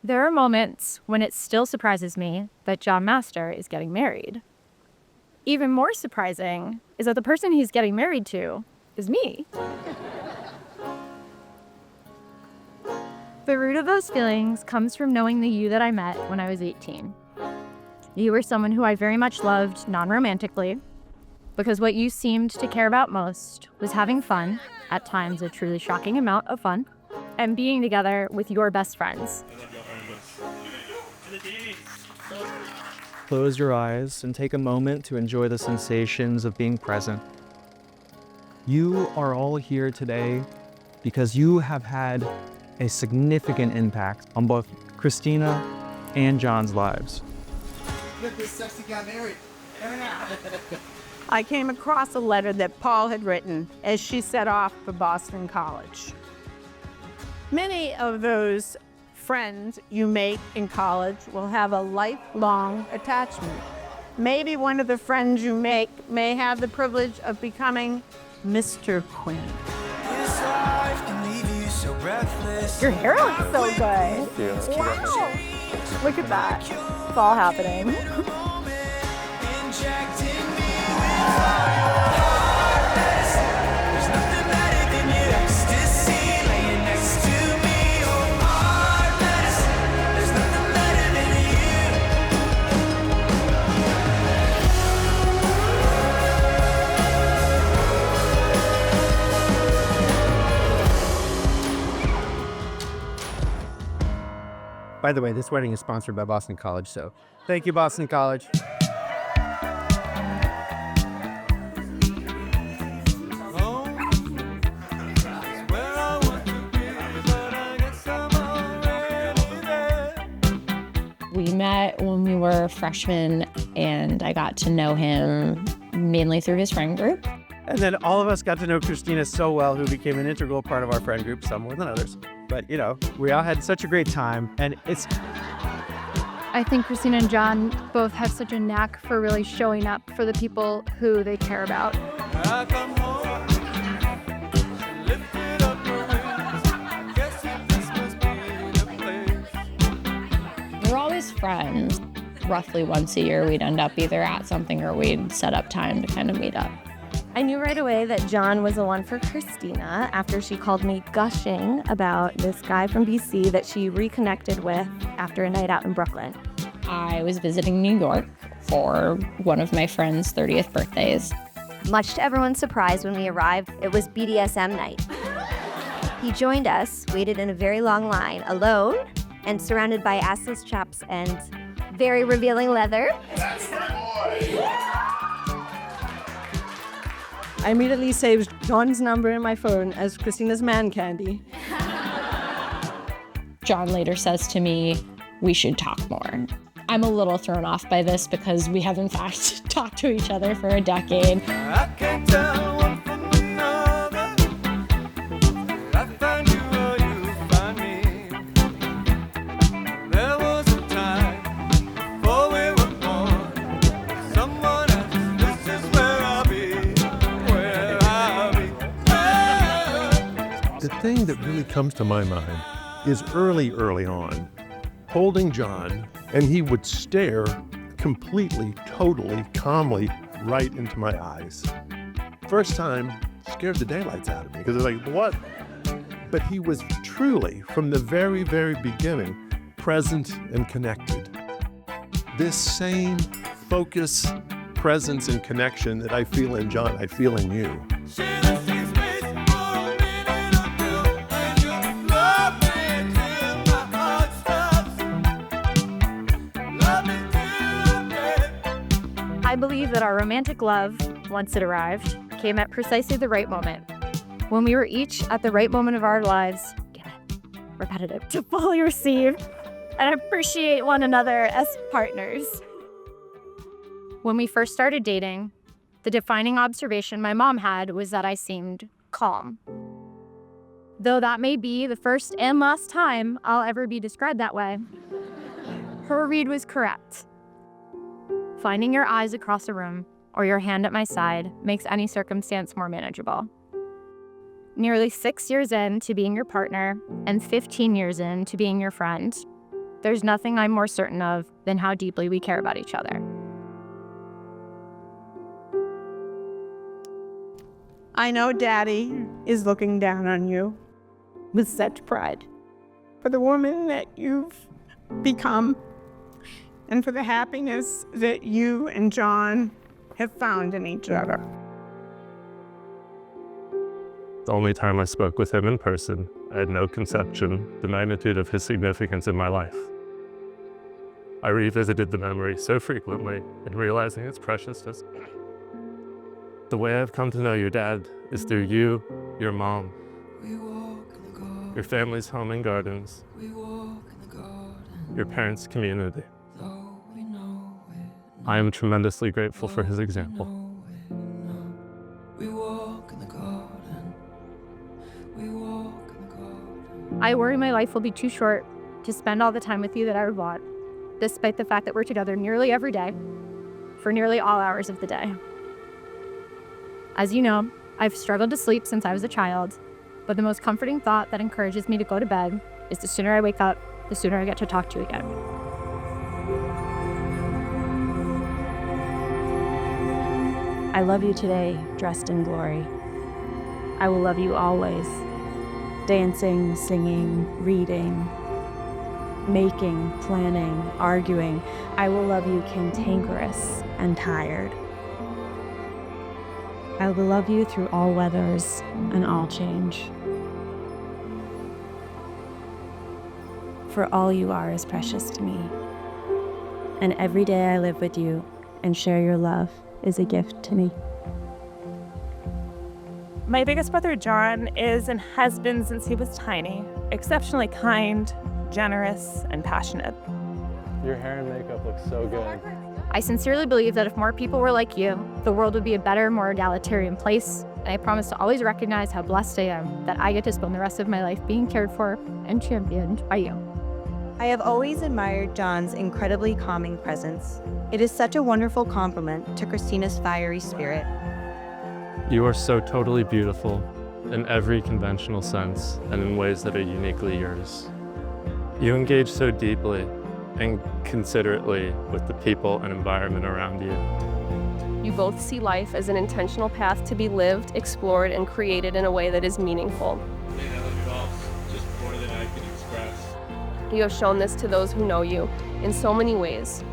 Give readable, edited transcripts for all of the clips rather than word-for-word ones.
There are moments when it still surprises me that John Master is getting married. Even more surprising is that the person he's getting married to is me. The root of those feelings comes from knowing the you that I met when I was 18. You were someone who I very much loved non-romantically, because what you seemed to care about most was having fun, at times a truly shocking amount of fun, and being together with your best friends. Close your eyes and take a moment to enjoy the sensations of being present. You are all here today because you have had a significant impact on both Christina and John's lives. Look, this sexy got married. I came across a letter that Paul had written as she set off for Boston College. Many of those friends you make in college will have a lifelong attachment. Maybe one of the friends you make may have the privilege of becoming Mr. Quinn. Your hair looks so good. Yeah. Wow. Look at that. It's all happening. By the way, this wedding is sponsored by Boston College, so thank you, Boston College. We met when we were freshmen, and I got to know him mainly through his friend group. And then all of us got to know Christina so well, who became an integral part of our friend group, some more than others. But, you know, we all had such a great time, and it's... I think Christina and John both have such a knack for really showing up for the people who they care about. We're always friends. Roughly once a year, we'd end up either at something or we'd set up time to kind of meet up. I knew right away that John was the one for Christina after she called me gushing about this guy from BC that she reconnected with after a night out in Brooklyn. I was visiting New York for one of my friend's 30th birthdays. Much to everyone's surprise, when we arrived, it was BDSM night. He joined us, waited in a very long line, alone, and surrounded by assless chaps and very revealing leather. I immediately saved John's number in my phone as Christina's man candy. John later says to me, we should talk more. I'm a little thrown off by this because we have in fact talked to each other for a decade. I can't tell one from another. I find you or you find me. There was a time before we were born. Someone else, this is where I'll be. Where I'll be. The thing that really comes to my mind is early on, holding John, and he would stare completely, totally, calmly right into my eyes. First time, scared the daylights out of me, because it's like, what? But he was truly, from the very, very beginning, present and connected. This same focus, presence, and connection that I feel in John, I feel in you. I believe that our romantic love, once it arrived, came at precisely the right moment, when we were each at the right moment of our lives, repetitive, to fully receive and appreciate one another as partners. When we first started dating, the defining observation my mom had was that I seemed calm. Though that may be the first and last time I'll ever be described that way, her read was correct. Finding your eyes across a room or your hand at my side makes any circumstance more manageable. Nearly 6 years in to being your partner and 15 years in to being your friend, There's nothing I'm more certain of than how deeply we care about each other. I know Daddy is looking down on you with such pride for the woman that you've become and for the happiness that you and John have found in each other. The only time I spoke with him in person, I had no conception the magnitude of his significance in my life. I revisited the memory so frequently and realizing its preciousness. The way I've come to know your dad is through you, your mom, your family's home and gardens, your parents' community. I am tremendously grateful for his example. I worry my life will be too short to spend all the time with you that I would want, despite the fact that we're together nearly every day, for nearly all hours of the day. As you know, I've struggled to sleep since I was a child, but the most comforting thought that encourages me to go to bed is the sooner I wake up, the sooner I get to talk to you again. I love you today, dressed in glory. I will love you always. Dancing, singing, reading, making, planning, arguing. I will love you cantankerous and tired. I will love you through all weathers and all change. For all you are is precious to me. And every day I live with you and share your love is a gift to me. My biggest brother, John, is and has been since he was tiny, exceptionally kind, generous, and passionate. Your hair and makeup look so good. I sincerely believe that if more people were like you, the world would be a better, more egalitarian place, and I promise to always recognize how blessed I am that I get to spend the rest of my life being cared for and championed by you. I have always admired John's incredibly calming presence. It is such a wonderful compliment to Christina's fiery spirit. You are so totally beautiful in every conventional sense and in ways that are uniquely yours. You engage so deeply and considerately with the people and environment around you. You both see life as an intentional path to be lived, explored, and created in a way that is meaningful. Just more than I can express. You have shown this to those who know you in so many ways.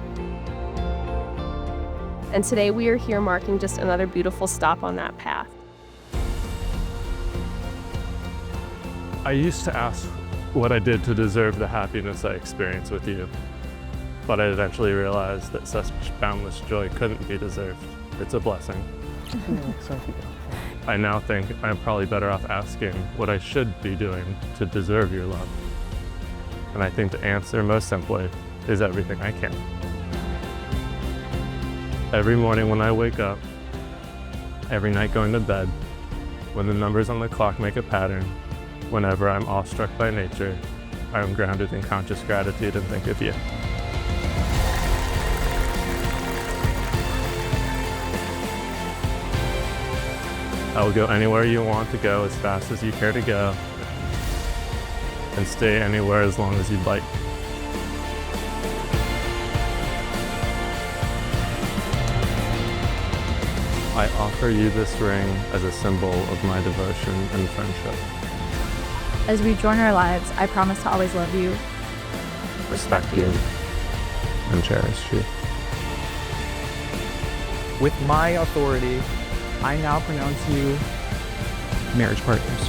And today we are here marking just another beautiful stop on that path. I used to ask what I did to deserve the happiness I experienced with you, but I eventually realized that such boundless joy couldn't be deserved. It's a blessing. I now think I'm probably better off asking what I should be doing to deserve your love. And I think the answer, most simply, is everything I can. Every morning when I wake up, every night going to bed, when the numbers on the clock make a pattern, whenever I'm awestruck by nature, I am grounded in conscious gratitude and think of you. I will go anywhere you want to go as fast as you care to go, and stay anywhere as long as you'd like. I offer you this ring as a symbol of my devotion and friendship. As we join our lives, I promise to always love you, Respect you, and cherish you. With my authority, I now pronounce you marriage partners.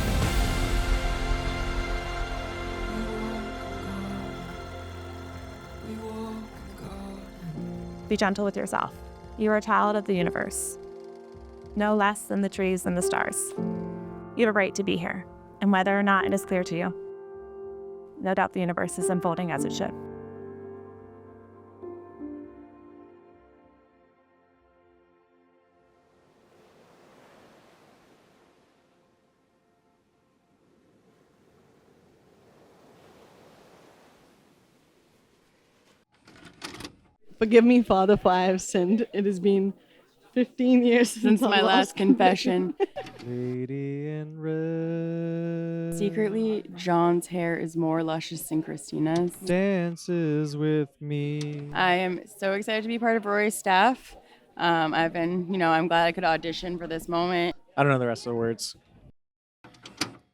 Be gentle with yourself. You are a child of the universe, no less than the trees and the stars. You have a right to be here, and whether or not it is clear to you, no doubt the universe is unfolding as it should. Forgive me, Father, for I have sinned. It has been 15 years since my last confession. Lady in red Secretly, John's hair is more luscious than Christina's. dances with me. I am so excited to be part of Rory's staff. I'm glad I could audition for this moment. I don't know the rest of the words.